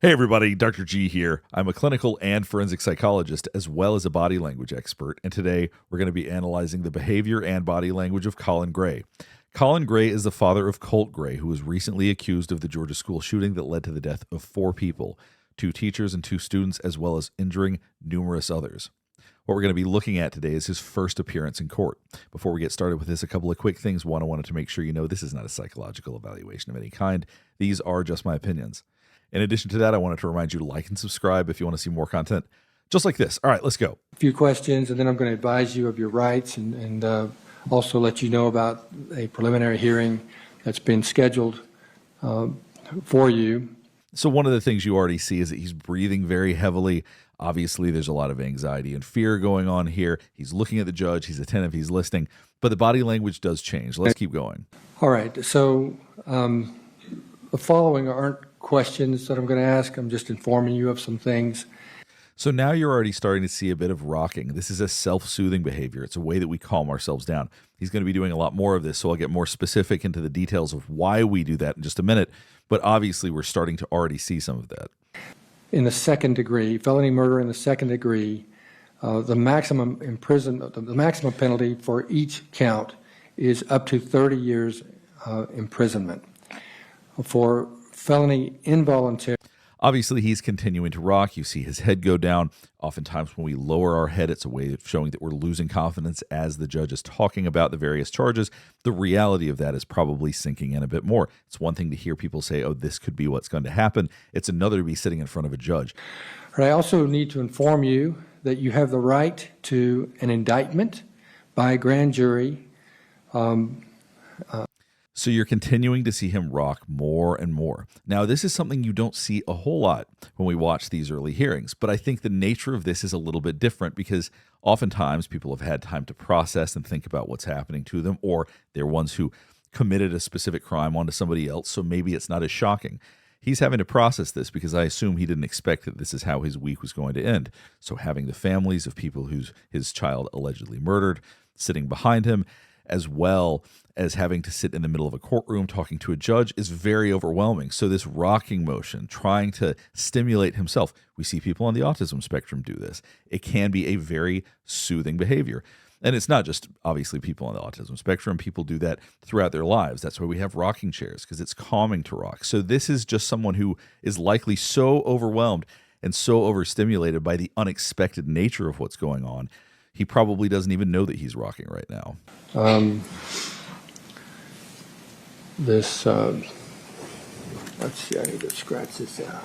Hey everybody, Dr. G here. I'm a clinical and forensic psychologist as well as a body language expert, and today we're going to be analyzing the behavior and body language of Colin Gray. Colin Gray is the father of Colt Gray, who was recently accused of the Georgia school shooting that led to the death of 4 people, 2 teachers and 2 students, as well as injuring numerous others. What we're going to be looking at today is his first appearance in court. Before we get started with this, a couple of quick things. One, I wanted to make sure you know this is not a psychological evaluation of any kind. These are just my opinions. In addition to that, I wanted to remind you to like and subscribe if you want to see more content just like this. All right, let's go. A few questions, and then I'm going to advise you of your rights and also let you know about a preliminary hearing that's been scheduled for you. So one of the things you already see is that he's breathing very heavily. Obviously, there's a lot of anxiety and fear going on here. He's looking at the judge. He's attentive. He's listening. But the body language does change. Let's keep going. All right. So the following aren't questions that I'm going to ask. I'm just informing you of some things. So now you're already starting to see a bit of rocking. This is a self-soothing behavior. It's a way that we calm ourselves down. He's going to be doing a lot more of this, so I'll get more specific into the details of why we do that in just a minute. But obviously, we're starting to already see some of that. In the second degree, felony murder in the second degree, the maximum penalty for each count is up to 30 years imprisonment. For felony involuntary. Obviously, he's continuing to rock. You see his head go down. Oftentimes, when we lower our head, it's a way of showing that we're losing confidence as the judge is talking about the various charges. The reality of that is probably sinking in a bit more. It's one thing to hear people say, oh, this could be what's going to happen. It's another to be sitting in front of a judge. I also need to inform you that you have the right to an indictment by a grand jury. So you're continuing to see him rock more and more. Now, this is something you don't see a whole lot when we watch these early hearings, but I think the nature of this is a little bit different because oftentimes people have had time to process and think about what's happening to them, or they're ones who committed a specific crime onto somebody else, so maybe it's not as shocking. He's having to process this because I assume he didn't expect that this is how his week was going to end. So having the families of people whose his child allegedly murdered sitting behind him, as well as having to sit in the middle of a courtroom talking to a judge, is very overwhelming. So this rocking motion, trying to stimulate himself, we see people on the autism spectrum do this. It can be a very soothing behavior. And it's not just, obviously, people on the autism spectrum. People do that throughout their lives. That's why we have rocking chairs, because it's calming to rock. So this is just someone who is likely so overwhelmed and so overstimulated by the unexpected nature of what's going on. He probably doesn't even know that he's rocking right now. Let's see, I need to scratch this out.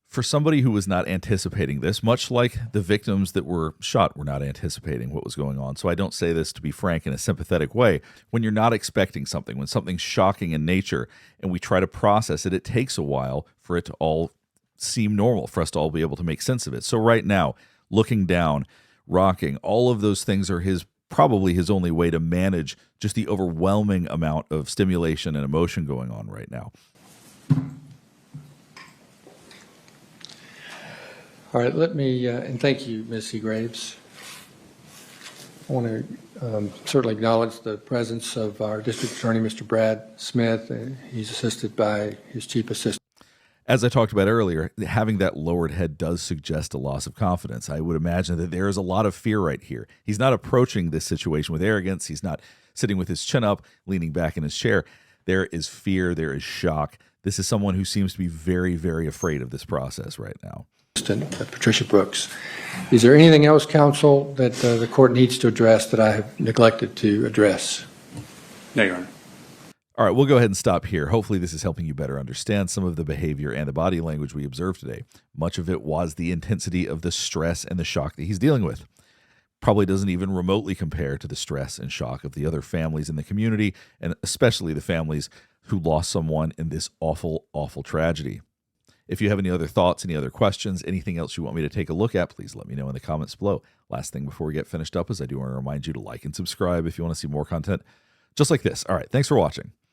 For somebody who was not anticipating this, much like the victims that were shot were not anticipating what was going on. So I don't say this to be frank in a sympathetic way. When you're not expecting something, when something's shocking in nature and we try to process it, it takes a while for it to all seem normal, for us to all be able to make sense of it. So right now, looking down, rocking, all of those things are probably his only way to manage just the overwhelming amount of stimulation and emotion going on right now. All right, let me, and thank you, Ms. Seagraves. I want to certainly acknowledge the presence of our district attorney, Mr. Brad Smith. He's assisted by his chief assistant. As I talked about earlier, having that lowered head does suggest a loss of confidence. I would imagine that there is a lot of fear right here. He's not approaching this situation with arrogance. He's not sitting with his chin up, leaning back in his chair. There is fear. There is shock. This is someone who seems to be very, very afraid of this process right now. Patricia Brooks. Is there anything else, counsel, that the court needs to address that I have neglected to address? No, Your Honor. All right, we'll go ahead and stop here. Hopefully this is helping you better understand some of the behavior and the body language we observed today. Much of it was the intensity of the stress and the shock that he's dealing with. Probably doesn't even remotely compare to the stress and shock of the other families in the community, and especially the families who lost someone in this awful, awful tragedy. If you have any other thoughts, any other questions, anything else you want me to take a look at, please let me know in the comments below. Last thing before we get finished up is I do want to remind you to like and subscribe if you want to see more content just like this. All right, thanks for watching.